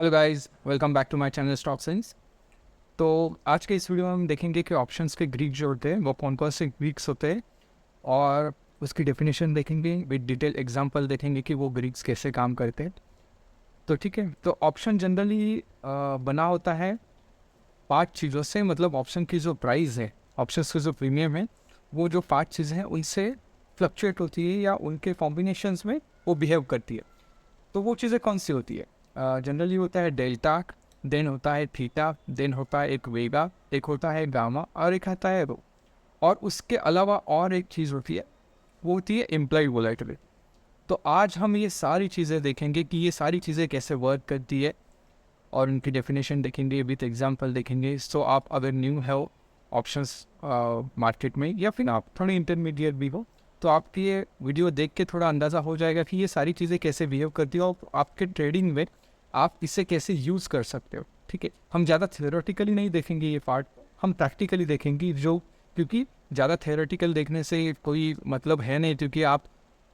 Hello guys, welcome back to my channel stock sense. तो आज के इस वीडियो में हम देखेंगे कि ऑप्शंस के ग्रीक जो होते हैं वो कौन कौन से ग्रीक्स होते हैं और उसकी डेफिनेशन देखेंगे, विद डिटेल एग्जांपल देखेंगे कि वो ग्रीक्स कैसे काम करते हैं। तो ठीक है, तो ऑप्शन जनरली बना होता है 5 चीज़ों से। मतलब ऑप्शन की जो प्राइस है, ऑप्शन की जो प्रीमियम है, वो जो 5 चीज़ें हैं उनसे फ्लक्चुएट होती है या उनके कॉम्बिनेशंस में वो बिहेव करती है। तो वो चीज़ें कौन सी होती है? जनरली होता है डेल्टा, देन होता है थीटा, देन होता है एक वेगा, एक होता है गामा और एक आता है रो। और उसके अलावा और एक चीज़ होती है, वो होती है इम्प्लाइड वोलेटिलिटी। तो आज हम ये सारी चीज़ें देखेंगे कि ये सारी चीज़ें कैसे वर्क करती है और उनकी डेफिनेशन देखेंगे, विथ एग्जांपल देखेंगे। सो आप अगर न्यू हो ऑप्शंस मार्केट में या फिर आप थोड़े इंटरमीडिएट भी हो, तो आपकी ये वीडियो देख के थोड़ा अंदाज़ा हो जाएगा कि ये सारी चीज़ें कैसे बिहेव करती है और आपके ट्रेडिंग में आप इसे कैसे यूज़ कर सकते हो। ठीक है, हम ज़्यादा थियोरेटिकली नहीं देखेंगे ये पार्ट, हम प्रैक्टिकली देखेंगे जो, क्योंकि ज़्यादा थियोरेटिकल देखने से कोई मतलब है नहीं, क्योंकि आप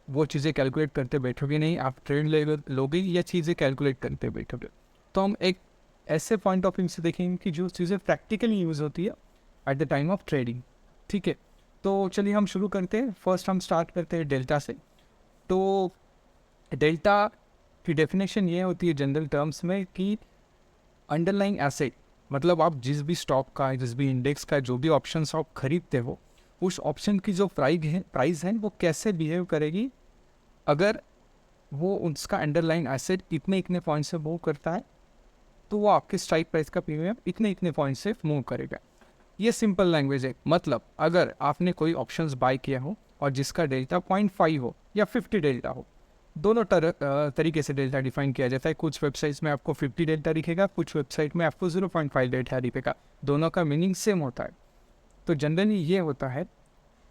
वो चीज़ें कैलकुलेट करते बैठोगे नहीं, आप ट्रेड लोगे या चीज़ें कैलकुलेट करते बैठोगे। तो हम एक ऐसे पॉइंट ऑफ व्यू से देखेंगे कि जो चीज़ें प्रैक्टिकली यूज़ होती है at the time of trading. ठीक है, तो चलिए हम शुरू करते हैं। फर्स्ट हम स्टार्ट करते हैं डेल्टा से। तो डेल्टा की डेफिनेशन ये होती है जनरल टर्म्स में कि अंडरलाइंग एसेट, मतलब आप जिस भी स्टॉक का, जिस भी इंडेक्स का, जो भी ऑप्शंस आप खरीदते हो, उस ऑप्शन की जो प्राइस है वो कैसे बिहेव करेगी अगर वो उसका अंडरलाइन एसेट इतने इतने पॉइंट से मूव करता है, तो वो आपके स्ट्राइक प्राइस का प्रीमियम इतने इतने पॉइंट से मूव करेगा। ये सिंपल लैंग्वेज है। मतलब अगर आपने कोई ऑप्शंस बाय किया हो और जिसका डेल्टा 0.5 हो या 50 डेल्टा हो, दोनों तरीके से डेल्टा डिफाइन किया जाता है। कुछ वेबसाइट्स में आपको 50 डेल्टा दिखेगा, कुछ वेबसाइट में आपको 0.5 डेल्टा दिखेगा। दोनों का मीनिंग सेम होता है। तो जनरली ये होता है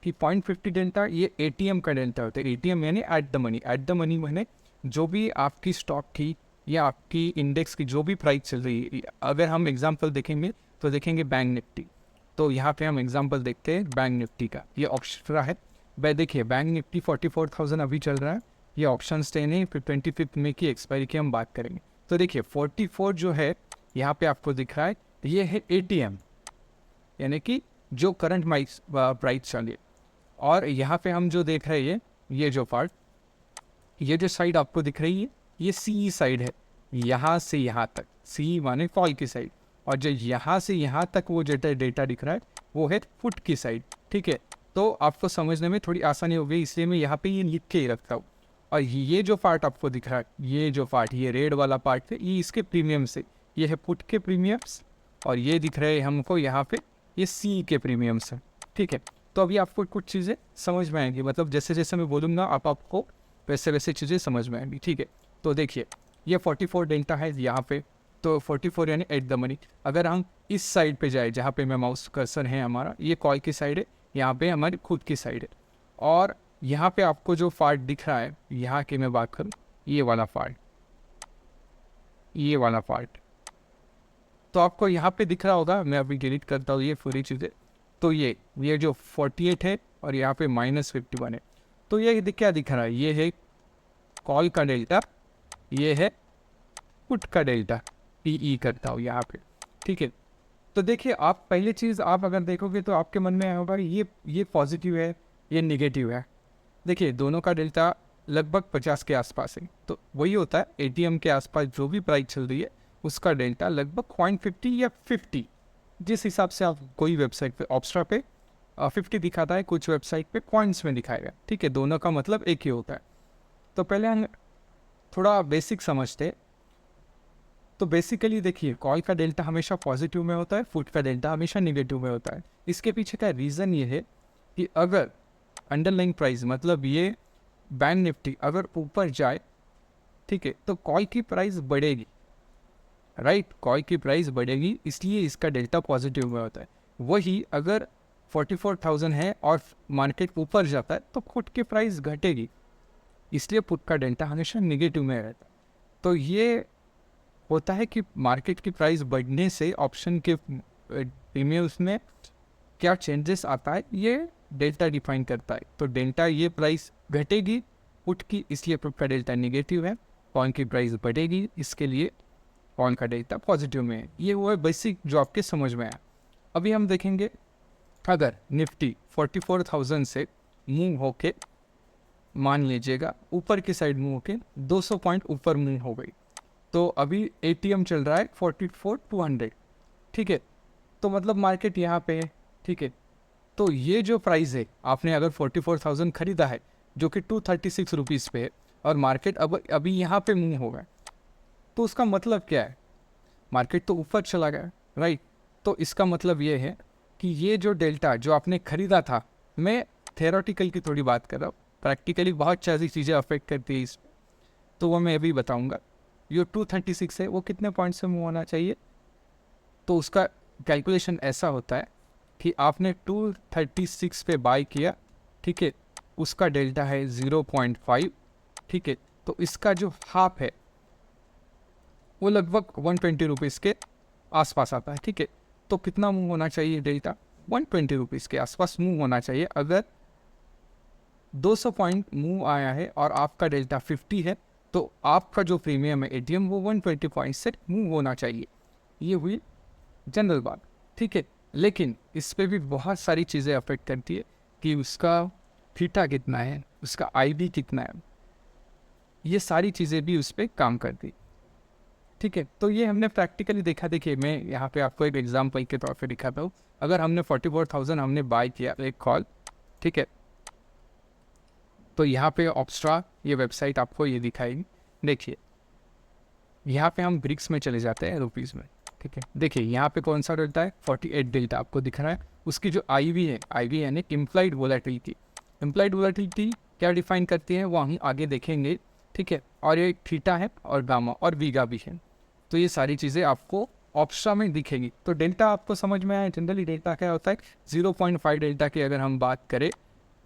कि 0.50 डेल्टा ये एटीएम का डेल्टा होता है। एटीएम यानी at the money. At the money मैंने जो भी आपकी स्टॉक की या आपकी इंडेक्स की जो भी प्राइस चल रही है, अगर हम एग्जांपल देखेंगे तो देखेंगे बैंक निफ्टी। तो यहाँ पे हम एग्जांपल देखते हैं बैंक निफ्टी का। ये ऑप्शन है भाई, देखिए बैंक निफ्टी 44,000 अभी चल रहा है। ये ऑप्शन टेन है, फिर 25 मई की एक्सपायरी की हम बात करेंगे। तो देखिए 44 जो है यहाँ पे आपको दिख रहा है, ये है एटीएम, यानी कि जो करंट प्राइस चल रही है। और यहाँ पे हम जो देख रहे हैं ये जो पार्ट, ये जो साइड आपको दिख रही है, ये सी साइड है। यहाँ से यहाँ तक, सी माने कॉल की साइड, और जो यहाँ से यहाँ तक वो जो डेटा दिख रहा है वो है फुट की साइड। ठीक है, तो आपको समझने में थोड़ी आसानी हो गई, इसलिए मैं यहाँ पे ये लिख के ही रखता हूँ। और ये जो पार्ट आपको दिख रहा है, ये जो पार्ट, ये रेड वाला पार्ट है, ये इसके प्रीमियम से, ये है पुट के प्रीमियम्स। और ये दिख रहे हैं हमको यहाँ पे, ये सी के प्रीमियम्स है। ठीक है, तो अभी आपको कुछ चीज़ें समझ में आएंगी, मतलब जैसे जैसे मैं बोलूँगा आपको वैसे वैसे चीज़ें समझ में आएंगी। ठीक है, तो देखिए ये 44 डेल्टा है यहाँ पे। तो 44 यानी एट द मनी। अगर हम इस साइड पे जाए जहाँ पे मैं माउस कर्सर है हमारा, ये कॉल की साइड है, यहाँ पे हमारी खुद की साइड है। और यहाँ पे आपको जो पार्ट दिख रहा है, यहाँ की मैं बात करूँ, ये वाला पार्ट, ये वाला पार्ट, तो आपको यहाँ पे दिख रहा होगा। मैं अभी डिलीट करता हूँ ये पूरी चीज़ें। तो ये जो 48 है और यहाँ पे -51 है। तो ये क्या दिख रहा है, ये है कॉल का डेल्टा, ये है पुट का डेल्टा, पीई करता हूँ यहाँ पे। ठीक है, तो देखिए आप पहली चीज़ आप अगर देखोगे तो आपके मन में होगा ये पॉजिटिव है, ये निगेटिव है। देखिए दोनों का डेल्टा लगभग 50 के आसपास है। तो वही होता है एटीएम के आसपास जो भी प्राइस चल रही है उसका डेल्टा लगभग 0.50 या 50, जिस हिसाब से आप कोई वेबसाइट पे ऑप्स्ट्रा पे 50 दिखाता है, कुछ वेबसाइट पे पॉइंट्स में दिखाएगा। ठीक है, दोनों का मतलब एक ही होता है। तो पहले हम थोड़ा बेसिक समझते हैं। तो बेसिकली देखिए कॉल का डेल्टा हमेशा पॉजिटिव में होता है, फुट का डेल्टा हमेशा निगेटिव में होता है। इसके पीछे का रीज़न ये है कि अगर अंडरलाइंग प्राइस, मतलब ये बैंक निफ्टी अगर ऊपर जाए, ठीक है, तो कॉल की प्राइस बढ़ेगी। राइट, कॉल की प्राइस बढ़ेगी, इसलिए इसका डेल्टा पॉजिटिव में होता है। वही अगर 44,000 है और मार्केट ऊपर जाता है तो पुट की प्राइस घटेगी, इसलिए पुट का डेल्टा हमेशा निगेटिव में रहता है। तो ये होता है कि मार्केट की प्राइस बढ़ने से ऑप्शन के प्रीमियम्स में क्या चेंजेस आता है, ये डेल्टा डिफाइन करता है। तो डेल्टा, ये प्राइस घटेगी पुट की, इसलिए पुट का डेल्टा निगेटिव है। कॉइन की प्राइस बढ़ेगी, इसके लिए कॉल का डेल्टा पॉजिटिव में है। ये वो है बेसिक जो आपके समझ में आया। अभी हम देखेंगे अगर निफ्टी 44,000 से मूव होके, मान लीजिएगा ऊपर की साइड मूव होके 200 पॉइंट ऊपर मूव हो गई, तो अभी एटीएम चल रहा है 44,200, ठीक है। तो मतलब मार्केट यहाँ पे है, ठीक है। तो ये जो प्राइस है, आपने अगर 44,000 खरीदा है जो कि 236 रुपीज़ पे है, और मार्केट अब अभी यहाँ पे मूव हो गया, तो उसका मतलब क्या है? मार्केट तो ऊपर चला गया, राइट। तो इसका मतलब ये है कि ये जो डेल्टा जो आपने खरीदा था, मैं थेरोटिकल की थोड़ी बात कर रहा हूँ, प्रैक्टिकली बहुत सारी चीज़ें अफेक्ट करती है इस, तो वो मैं अभी बताऊँगा। जो 236 है वो कितने पॉइंट से मूव होना चाहिए, तो उसका कैलकुलेशन ऐसा होता है कि आपने 236 पे बाय किया, ठीक है, उसका डेल्टा है 0.5, ठीक है। तो इसका जो हाफ है वो लगभग 120 रुपीज़ के आसपास आता है, ठीक है। तो कितना मूव होना चाहिए डेल्टा? 120 रुपीज़ के आसपास मूव होना चाहिए। अगर 200 पॉइंट मूव आया है और आपका डेल्टा 50 है, तो आपका जो प्रीमियम है एटीएम वो 120 पॉइंट से मूव होना चाहिए। ये हुई जनरल बात, ठीक है। लेकिन इस पर भी बहुत सारी चीज़ें अफेक्ट करती है कि उसका थीटा कितना है, उसका आईबी कितना है, ये सारी चीज़ें भी उस पर काम करती, ठीक है। तो ये हमने प्रैक्टिकली देखा। देखिए, मैं यहाँ पे आपको एक एग्जाम्पल के तौर पे दिखाता हूँ। अगर हमने 44,000 हमने बाय किया एक कॉल, ठीक है, तो यहाँ पे ऑप्स्ट्रा ये वेबसाइट आपको ये दिखाएगी। देखिए, यहाँ पे हम ब्रिक्स में चले जाते हैं, रुपीज़ में, ठीक है। देखिए यहाँ पे कौन सा डेल्टा है? 48 डेल्टा आपको दिख रहा है। उसकी जो आईवी है, आईवी यानी इम्प्लाइड वोलेटिलिटी, इम्प्लाइड वोलेटिलिटी क्या डिफाइन करती है वो हम आगे देखेंगे, ठीक है। और ये थीटा है और गामा और वीगा भी है। तो ये सारी चीज़ें आपको ऑप्स्ट्रा में दिखेंगी। तो डेल्टा आपको समझ में आया। जनरली डेल्टा क्या होता है? 0.5 डेल्टा की अगर हम बात करें,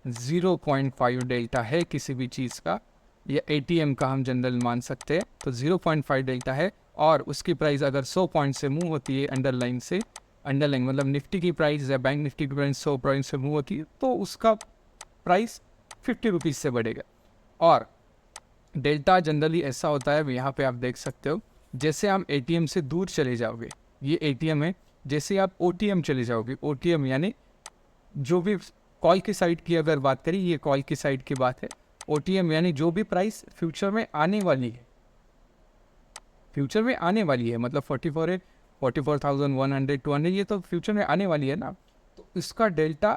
0.5 डेल्टा है किसी भी चीज़ का, या एटीएम का हम जनरल मान सकते हैं, तो 0.5 डेल्टा है। और उसकी प्राइस अगर 100 पॉइंट से मूव होती है अंडरलाइन से, अंडरलाइन मतलब निफ्टी की प्राइस या बैंक निफ्टी की प्राइस 100 पॉइंट से मूव होती है, तो उसका प्राइस 50 रुपीज़ से बढ़ेगा। और डेल्टा जनरली ऐसा होता है, यहाँ पे आप देख सकते हो, जैसे हम एटीएम से दूर चले जाओगे, ये एटीएम है, जैसे आप ओटीएम चले जाओगे, ओटीएम यानी जो भी कॉल की साइड की अगर बात करें, ये कॉल की साइड की बात है। ओटीएम यानी जो भी प्राइस फ्यूचर में आने वाली है, फ्यूचर में आने वाली है, मतलब 44 है, 44,100 200, ये तो फ्यूचर में आने वाली है ना, तो इसका डेल्टा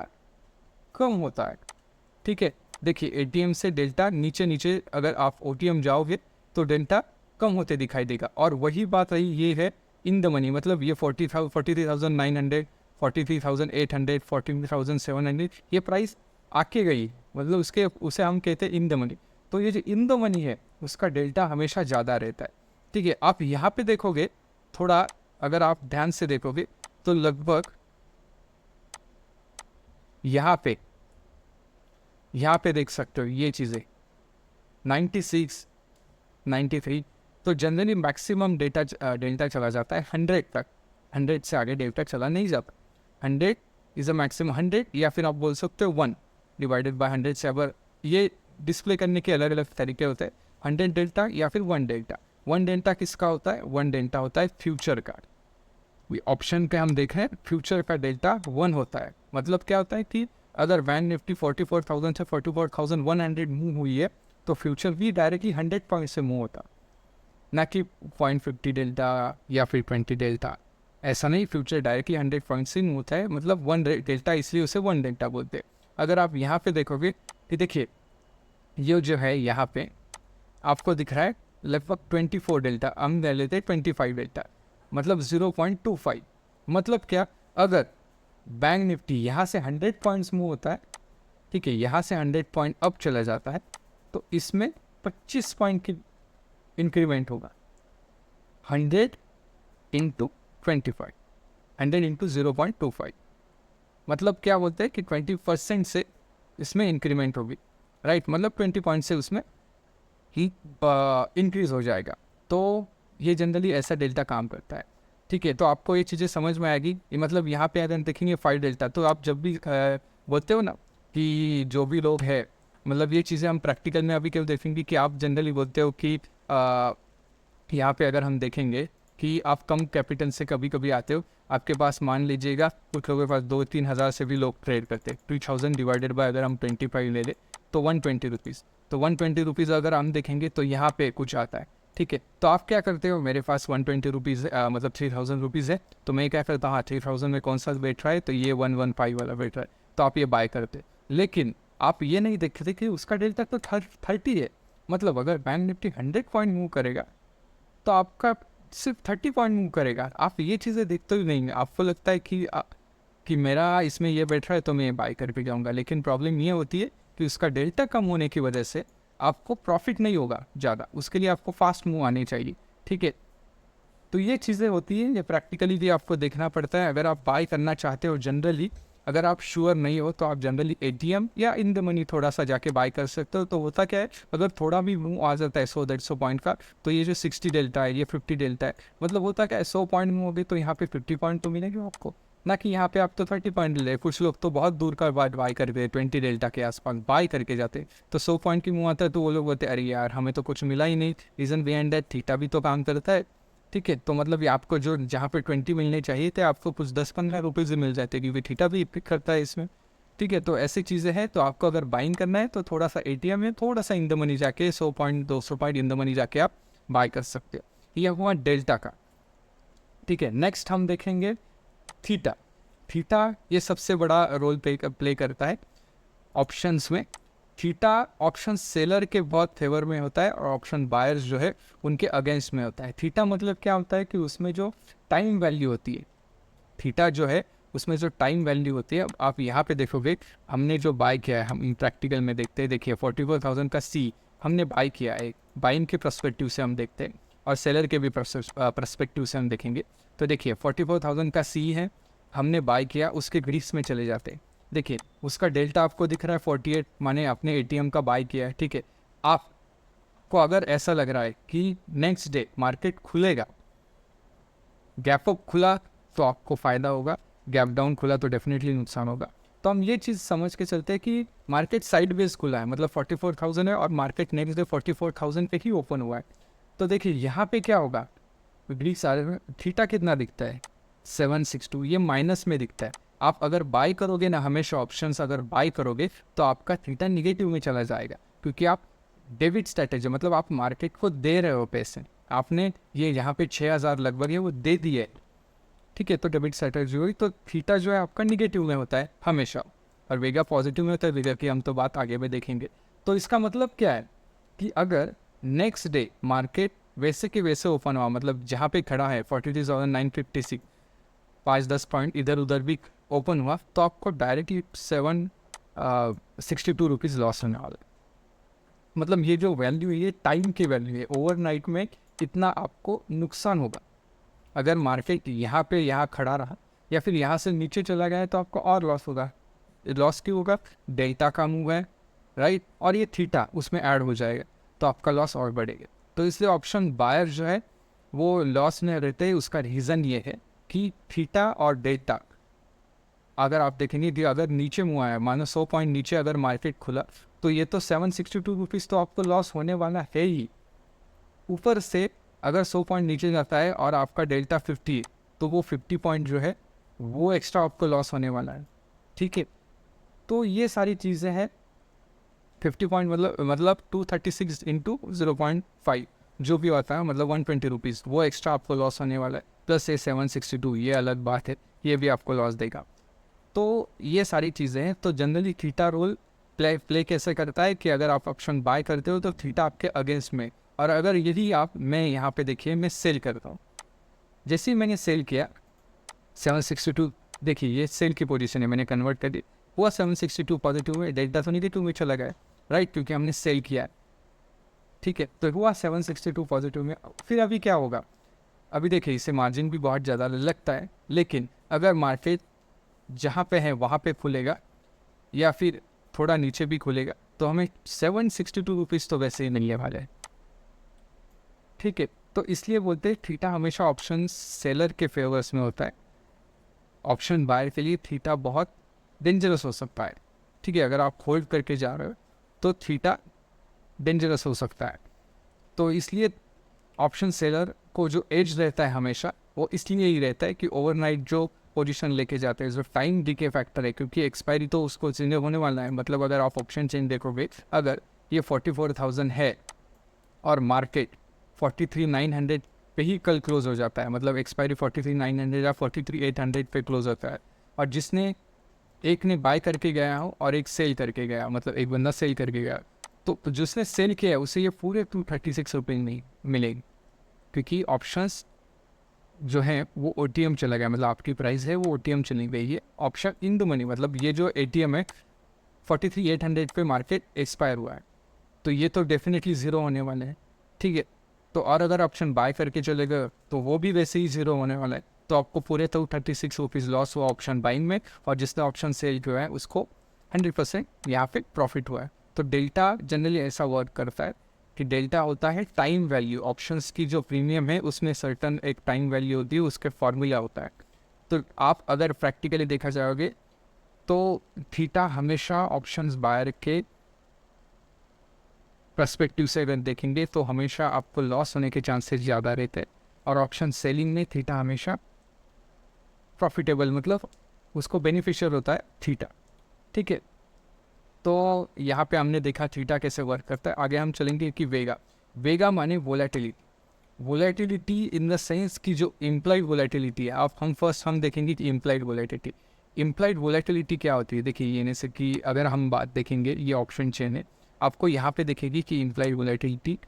कम होता है, ठीक है। देखिए, एटीएम से डेल्टा नीचे नीचे, अगर आप ओटीएम जाओगे तो डेल्टा कम होते दिखाई देगा। और वही बात रही ये है इन द मनी, मतलब ये 43,900, 43,800, 43,700, ये प्राइस आके गई, मतलब उसके उसे हम कहते हैं इन द मनी। तो ये जो इन द मनी है उसका डेल्टा हमेशा ज़्यादा रहता है, ठीक है। आप यहाँ पे देखोगे थोड़ा, अगर आप ध्यान से देखोगे तो लगभग यहाँ पे देख सकते हो ये चीज़ें 96, 93। तो जनरली मैक्सिमम डेल्टा चला जाता है 100 तक, 100 से आगे डेल्टा चला नहीं जाता। 100 इज़ अ मैक्सिमम, 100 या फिर आप बोल सकते हो 1 डिवाइडेड बाय 100 से। अगर ये डिस्प्ले करने के अलग अलग तरीके होते हैं, 100 डेल्टा या फिर 1 डेल्टा। 1 डेल्टा किसका होता है? 1 डेल्टा होता है फ्यूचर का। ऑप्शन पे हम देखें, फ्यूचर का डेल्टा 1 होता है। मतलब क्या होता है कि अगर बैंक निफ्टी 44,000 से 44,100 मूव हुई है, तो फ्यूचर भी डायरेक्टली 100 पॉइंट से मूव होता, ना कि 0.50 डेल्टा या फिर 20 डेल्टा। ऐसा नहीं, फ्यूचर डायरेक्टली 100 पॉइंट से मूव होता है, मतलब 1 डेल्टा, इसलिए उसे 1 डेल्टा बोलते हैं। अगर आप यहाँ पे देखोगे कि देखिए, ये जो है यहाँ पे आपको दिख रहा है लगभग 24 डेल्टा, हम ले लेते हैं 25 डेल्टा, मतलब 0.25। मतलब क्या? अगर बैंक निफ्टी यहाँ से 100 पॉइंट्स मूव होता है, ठीक है, यहाँ से 100 पॉइंट अप चला जाता है, तो इसमें 25 पॉइंट की इंक्रीमेंट होगा। 100 इंटू 25, 100 इंटू 0.25, मतलब क्या बोलते हैं कि 20% से इसमें इंक्रीमेंट होगी, राइट। मतलब 20 पॉइंट से उसमें ही इंक्रीज़ हो जाएगा। तो ये जनरली ऐसा डेल्टा काम करता है, ठीक है। तो आपको ये चीज़ें समझ में आएगी। ये मतलब यहाँ पे अगर देखेंगे 5 डेल्टा, तो आप जब भी बोलते हो ना कि जो भी लोग हैं, मतलब ये चीज़ें हम प्रैक्टिकल में अभी क्यों देखेंगे कि आप जनरली बोलते हो कि यहाँ पे अगर हम देखेंगे कि आप कम कैपिटल से कभी कभी आते हो, आपके पास मान लीजिएगा कुछ लोगों के पास 2-3 हज़ार से भी लोग ट्रेड करते हैं। 2000 डिवाइडेड बाय अगर हम 25 ले लें तो 120 रुपीज़, तो 120 रुपीज़ अगर हम देखेंगे तो यहाँ पे कुछ आता है। ठीक है, तो आप क्या करते हो, मेरे पास 120 रुपीज़ मतलब 3000 रुपीज़ है, तो मैं क्या करता हूँ, हाँ 3000 में कौन सा बैठ रहा है, तो ये 115 वाला बैठ रहा है, तो आप ये बाय करते। लेकिन आप ये नहीं देखते कि उसका डेल्टा तो 30 है, मतलब अगर बैंक निफ्टी 100 पॉइंट मूव करेगा तो आपका सिर्फ 30 पॉइंट मूव करेगा। आप ये चीज़ें देखते ही नहीं, आपको लगता है कि मेरा इसमें ये बैठ रहा है तो मैं बाय करके जाऊँगा, लेकिन प्रॉब्लम ये होती है कि उसका डेल्टा कम होने की वजह से आपको प्रॉफिट नहीं होगा ज़्यादा, उसके लिए आपको फास्ट मूव आनी चाहिए। ठीक है, तो ये चीज़ें होती हैं, ये प्रैक्टिकली भी आपको देखना पड़ता है। अगर आप बाय करना चाहते हो जनरली, अगर आप श्योर नहीं हो तो आप जनरली एटीएम या इन द मनी थोड़ा सा जाके बाय कर सकते हो। तो होता क्या है, अगर थोड़ा भी मूव आ जाता है 100-150 पॉइंट का, तो ये जो 60 डेल्टा है, ये 50 डेल्टा है, मतलब होता क्या है 100 पॉइंट मूव हो गए तो यहाँ पे 50 पॉइंट तो मिलेंगे आपको, ना कि यहाँ पे आप तो 30 पॉइंट ले। कुछ लोग तो बहुत दूर का बाय करते 20 डेल्टा के आसपास बाय करके जाते, तो 100 पॉइंट की मूव आता है तो वो लोग बोलते अरे यार हमें तो कुछ मिला ही नहीं। रीज़न बिहाइंड दैट थीटा भी तो काम करता है। ठीक है, तो मतलब ये आपको जो जहाँ पे 20 मिलने चाहिए थे आपको कुछ 10-15 रुपये से मिल जाते, क्योंकि थीटा भी पिक करता है इसमें। ठीक है, तो ऐसी चीज़ें हैं। तो आपको अगर बाइंग करना है तो थोड़ा सा एटीएम में थोड़ा सा इन द मनी जाके 100 point 200 point in the money जाके आप बाय कर सकते हो। ये हुआ डेल्टा का। ठीक है, नेक्स्ट हम देखेंगे थीटा। थीटा ये सबसे बड़ा रोल प्ले करता है ऑप्शंस में। थीटा ऑप्शन सेलर के बहुत फेवर में होता है और ऑप्शन बायर्स जो है उनके अगेंस्ट में होता है। थीटा मतलब क्या होता है कि उसमें जो टाइम वैल्यू होती है, थीटा जो है उसमें जो टाइम वैल्यू होती है, आप यहाँ पे देखोगे हमने जो बाय किया है, हम प्रैक्टिकल में देखते हैं, देखिए 44,000 का सी हमने बाय किया है। बाइंग के पर्सपेक्टिव से हम देखते हैं और सेलर के भी पर्सपेक्टिव से हम देखेंगे। तो देखिए 44,000 का सी है, हमने बाय किया, उसके ग्रीस में चले जाते हैं। देखिए उसका डेल्टा आपको दिख रहा है 48, माने आपने एटीएम का बाय किया है। ठीक है, आपको अगर ऐसा लग रहा है कि नेक्स्ट डे मार्केट खुलेगा, गैप अप खुला तो आपको फ़ायदा होगा, गैप डाउन खुला तो डेफिनेटली नुकसान होगा। तो हम ये चीज़ समझ के चलते हैं कि मार्केट साइड वेज खुला है, मतलब 44,000 है और मार्केट नेक्स्ट डे 44,000 पे ही ओपन हुआ है। तो देखिए यहाँ पे क्या होगा, ग्रीस आ रहे हैं, थीटा कितना दिखता है 762, ये माइनस में दिखता है। आप अगर बाय करोगे ना, हमेशा ऑप्शंस अगर बाय करोगे तो आपका थीटा निगेटिव में चला जाएगा, क्योंकि आप डेबिट स्ट्रैटेजी, मतलब आप मार्केट को दे रहे हो पैसे, आपने ये यहाँ पे 6,000 लगभग है वो दे दिए। ठीक है, तो डेबिट स्ट्रैटेजी हुई, तो थीटा जो है आपका निगेटिव में होता है हमेशा, और वेगा पॉजिटिव में होता है। वेगा की हम तो बात आगे में देखेंगे। तो इसका मतलब क्या है कि अगर नेक्स्ट डे मार्केट वैसे के वैसे ओपन हुआ, मतलब जहाँ पे खड़ा है 43,956, 5-10 पॉइंट इधर उधर भी ओपन हुआ, तो आपको डायरेक्टली 762 रुपीज़ लॉस होने वाला है। मतलब ये जो वैल्यू है ये टाइम की वैल्यू है, ओवरनाइट में इतना आपको नुकसान होगा। अगर मार्केट यहाँ खड़ा रहा या फिर यहाँ से नीचे चला गया तो आपको और लॉस होगा। लॉस क्यों होगा, डेल्टा कम हुआ है, राइट, और ये थीटा उसमें ऐड हो जाएगा तो आपका लॉस और बढ़ेगा। तो इसलिए ऑप्शन बायर जो है वो लॉस में रहते हैं। उसका रीज़न ये है कि थीटा और डेल्टा, अगर आप देखेंगे कि अगर नीचे मुँह आया, मानो 100 पॉइंट नीचे अगर मार्केट खुला, तो ये तो 762 रुपीज़ तो आपको लॉस होने वाला है ही। ऊपर से अगर 100 पॉइंट नीचे जाता है और आपका डेल्टा 50 है, तो वो 50 पॉइंट जो है वो एक्स्ट्रा आपको लॉस होने वाला है। ठीक है, तो ये सारी चीज़ें हैं। 50 पॉइंट मतलब 236 इंटू 0.5 जो भी होता है, मतलब 120 रुपीज़, वो एक्स्ट्रा आपको लॉस होने वाला है। प्लस ये 762, ये अलग बात है, ये भी आपको लॉस देगा। तो ये सारी चीज़ें हैं। तो जनरली थीटा रोल प्ले कैसे करता है कि अगर आप ऑप्शन बाय करते हो तो थीटा आपके अगेंस्ट में, और अगर यदि आप, मैं यहाँ पे देखिए मैं सेल करता हूँ, जैसे ही मैंने सेल किया 762, देखिए ये सेल की पोजीशन है, मैंने कन्वर्ट कर दी, हुआ 762 पॉजिटिव में, डेल्टा तो निगेटिव में चला गया, राइट, क्योंकि हमने सेल किया है। ठीक है, तो हुआ 762 पॉजिटिव में। फिर अभी क्या होगा, अभी देखिए इसे मार्जिन भी बहुत ज़्यादा लगता है, लेकिन अगर मार्केट जहाँ पे है वहाँ पे खुलेगा या फिर थोड़ा नीचे भी खुलेगा तो हमें 762 रुपीज़ तो वैसे ही नहीं है वाले। ठीक है, तो इसलिए बोलते हैं थीटा हमेशा ऑप्शन सेलर के फेवर्स में होता है। ऑप्शन बायर के लिए थीटा बहुत डेंजरस हो सकता है। ठीक है, अगर आप होल्ड करके जा रहे हो तो थीटा डेंजरस हो सकता है। तो इसलिए ऑप्शन सेलर को जो एज रहता है हमेशा, वो इसलिए ही रहता है कि ओवरनाइट जो पोजीशन लेके जाते हैं, जो टाइम डीके फैक्टर है, क्योंकि एक्सपायरी तो उसको चेंज होने वाला है। मतलब अगर आप ऑप्शन चेंज देखोगे, अगर ये 44,000 है और मार्केट 43,900 पे ही कल क्लोज हो जाता है, मतलब एक्सपायरी 43,900 या 43,800 पे क्लोज होता है, और जिसने एक ने बाय करके गया हो और एक सेल करके गया, मतलब एक बंदा सेल करके गया, तो जिसने सेल किया है उसे ये पूरे 236 रुपये नहीं मिलेगी, क्योंकि ऑप्शंस जो है वो OTM चला गया। मतलब आपकी प्राइस है वो OTM चली गई है। ऑप्शन इन द मनी, मतलब ये जो ATM है 43,800 पे मार्केट एक्सपायर हुआ है, तो ये तो डेफिनेटली ज़ीरो होने वाले हैं, ठीक है। तो और अगर ऑप्शन बाय करके चलेगा तो वो भी वैसे ही ज़ीरो होने वाला है, तो आपको पूरे तो 36 रुपीज़ लॉस हुआ ऑप्शन बाइंग में, और जिसने ऑप्शन सेल किया है उसको 100% यहाँ पे प्रॉफिट हुआ है। तो डेल्टा जनरली ऐसा वर्क करता है कि डेल्टा होता है टाइम वैल्यू, ऑप्शंस की जो प्रीमियम है उसमें सर्टन एक टाइम वैल्यू होती है, उसके फॉर्मूला होता है। तो आप अगर प्रैक्टिकली देखा जाओगे तो थीटा हमेशा ऑप्शंस बायर के पर्सपेक्टिव से अगर देखेंगे तो हमेशा आपको लॉस होने के चांसेस ज़्यादा रहते हैं, और ऑप्शन सेलिंग में थीटा हमेशा प्रॉफिटेबल, मतलब उसको बेनिफिशियल होता है थीटा, ठीक है। तो यहाँ पे हमने देखा थीटा कैसे वर्क करता है। आगे हम चलेंगे कि वेगा माने वोलेटिलिटी इन द सेंस की जो इम्प्लाइड वोलेटिलिटी है। आप हम देखेंगे कि इम्प्लाइड वोलेटिलिटी क्या होती है। देखिए ये जैसे कि अगर हम बात देखेंगे, ये ऑप्शन चेन है, आपको यहाँ पे देखेगी कि इम्प्लाइड वोलेटिलिटी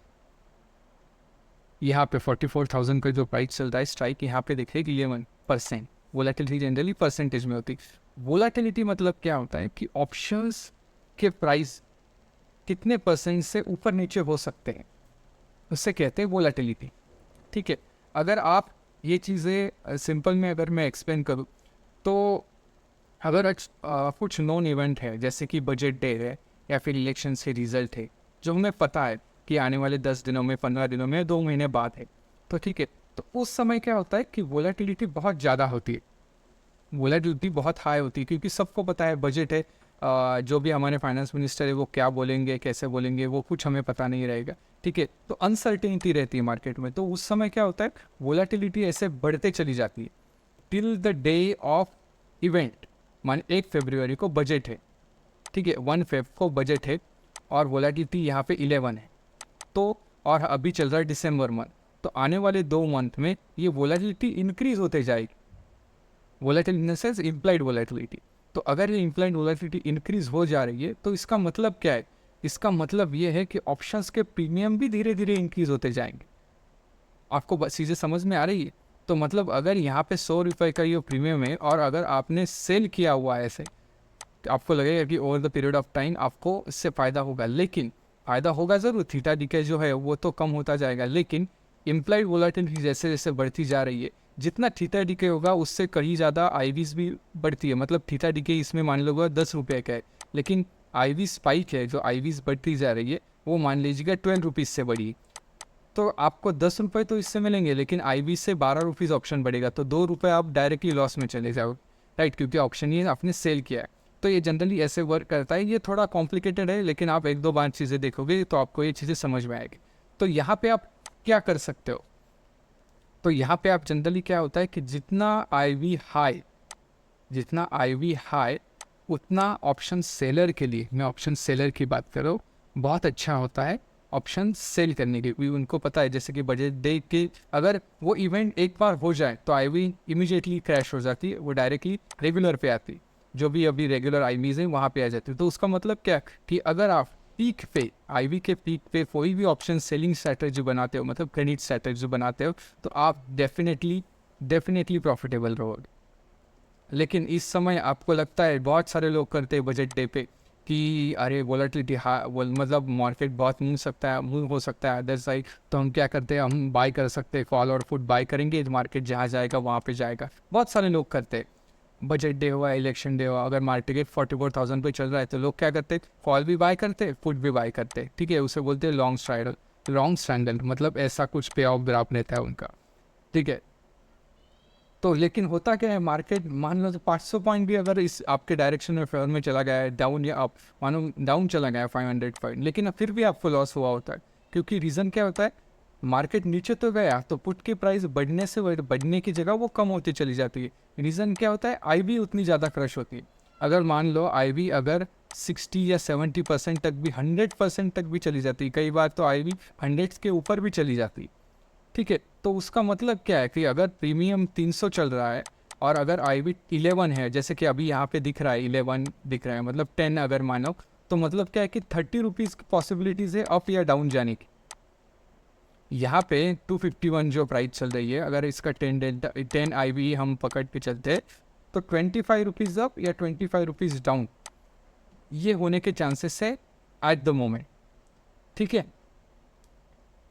यहाँ पे 44,000 का जो प्राइस चल रहा है स्ट्राइक, यहाँ पे देखेगी 11%। वोलेटिलिटी जनरली परसेंटेज में होती है। वोलेटिलिटी मतलब क्या होता है कि ऑप्शंस के प्राइस कितने परसेंट से ऊपर नीचे हो सकते हैं, उससे कहते हैं वोलेटिलिटी, ठीक है। अगर आप ये चीज़ें सिंपल में अगर मैं एक्सप्लेन करूँ तो अगर कुछ नॉन इवेंट है, जैसे कि बजट डे है या फिर इलेक्शन से रिजल्ट है, जो हमें पता है कि आने वाले 10 दिनों में, 15 दिनों में, 2 महीने बाद है, तो ठीक है, तो उस समय क्या होता है कि वोलेटिलिटी बहुत ज़्यादा होती है, वोलेटिलिटी बहुत हाई होती है, क्योंकि सबको पता है बजट है, जो भी हमारे फाइनेंस मिनिस्टर है वो क्या बोलेंगे, कैसे बोलेंगे, वो कुछ हमें पता नहीं रहेगा, ठीक है। तो अनसर्टेनिटी रहती है मार्केट में, तो उस समय क्या होता है, वोलेटिलिटी ऐसे बढ़ते चली जाती है till the day of event. मान 1 फरवरी को बजट है, ठीक है, 1 फेब को बजट है, और वोलेटिलिटी यहाँ पे 11 है, तो और अभी चल रहा है दिसंबर मंथ, तो आने वाले 2 मंथ में ये वोलेटिलिटी इंक्रीज होते जाएगी। Volatility in the sense implied volatility. तो अगर ये इम्प्लाइड वोलेटिलिटी इंक्रीज हो जा रही है तो इसका मतलब क्या है, इसका मतलब ये है कि ऑप्शंस के प्रीमियम भी धीरे धीरे इंक्रीज होते जाएंगे। आपको बस चीज़ें समझ में आ रही है। तो मतलब अगर यहाँ पे 100 रुपये का ये प्रीमियम है, और अगर आपने सेल किया हुआ है ऐसे, तो आपको लगेगा कि over the period of time आपको इससे फ़ायदा होगा, लेकिन फ़ायदा होगा ज़रूर, थीटा डीके जो है वो तो कम होता जाएगा, लेकिन इम्प्लाइड वोलेटिलिटी जैसे जैसे बढ़ती जा रही है, जितना थीटा डीके होगा उससे कहीं ज़्यादा आईवीज भी बढ़ती है। मतलब थीटा डीके इसमें मान लो 10 रुपये का है, लेकिन आईवी स्पाइक है, जो आईवीज बढ़ती जा रही है, वो मान लीजिएगा 12 रुपीज़ से बढ़ी, तो आपको 10 रुपये तो इससे मिलेंगे, लेकिन आईवी से 12 रुपीज़ ऑप्शन बढ़ेगा, तो 2 रुपये आप डायरेक्टली लॉस में चले जाओ, राइट, क्योंकि ऑप्शन ये आपने सेल किया है। तो ये जनरली ऐसे वर्क करता है। ये थोड़ा कॉम्प्लिकेटेड है, लेकिन आप 1-2 बार चीज़ें देखोगे तो आपको ये चीज़ें समझ में आएगी। तो यहाँ पे आप क्या कर सकते हो, तो यहाँ पे आप जनरली क्या होता है कि जितना आईवी हाई उतना ऑप्शन सेलर के लिए, मैं ऑप्शन सेलर की बात कर रहा हूँ, बहुत अच्छा होता है ऑप्शन सेल करने के। उनको पता है जैसे कि बजट डे के अगर वो इवेंट एक बार हो जाए तो आईवी इमीडिएटली क्रैश हो जाती है, वो डायरेक्टली रेगुलर पे आती है, जो भी अभी रेगुलर आईवीज हैं वहाँ पे आ जाती है। तो उसका मतलब क्या कि अगर आप पीक पे, आईवी के पीक पे कोई भी ऑप्शन सेलिंग स्ट्रैटेजी बनाते हो, मतलब क्रेडिट स्ट्रैटेजी बनाते हो, तो आप डेफिनेटली प्रॉफिटेबल रहोगे। लेकिन इस समय आपको लगता है, बहुत सारे लोग करते हैं बजट डे पे कि अरे वोलेटिलिटी मतलब मार्केट बहुत मूव हो सकता है अदर साइड, तो हम क्या करते हैं, हम बाय कर सकते हैं, कॉल और फुट बाय करेंगे, मार्केट जहाँ जाएगा वहाँ पे जाएगा। बहुत सारे लोग करते हैं, बजट डे हुआ, इलेक्शन डे हुआ, अगर मार्केट 44,000 पे चल रहा है तो लोग क्या करते हैं, कॉल भी बाय करते, फुट भी बाय करते, ठीक है। उसे बोलते हैं लॉन्ग स्ट्रैंडल, मतलब ऐसा कुछ पे ऑफ ग्राफ रहता है उनका, ठीक है। तो लेकिन होता क्या है, मार्केट मान लो तो 500 पॉइंट भी अगर इस आपके डायरेक्शन में फेवर में चला गया है, डाउन या अप, मानो डाउन चला गया है 500 पॉइंट, लेकिन फिर भी आपको लॉस हुआ होता है, क्योंकि रीज़न क्या होता है, मार्केट नीचे तो गया तो पुट की प्राइस बढ़ने से बढ़ने की जगह वो कम होती चली जाती है। रीज़न क्या होता है, आईवी उतनी ज़्यादा क्रश होती है। अगर मान लो आईवी अगर 60 या 70% तक भी, 100% तक भी चली जाती है, कई बार तो आईवी 100 के ऊपर भी चली जाती है, ठीक है, तो उसका मतलब क्या है कि अगर प्रीमियम 300 चल रहा है और अगर आईवी 11 है, जैसे कि अभी यहाँ पे दिख रहा है 11 दिख रहा है, मतलब 10 अगर मानो, तो मतलब क्या है कि 30 रुपीज़ की पॉसिबिलिटीज़ है अप या डाउन जाने की। यहाँ पे 251 जो प्राइस चल रही है, अगर इसका 10 आईवी हम पकड़ के चलते तो 25 रुपीज़ अप या 25 रुपीज़ डाउन ये होने के चांसेस है एट द मोमेंट, ठीक है।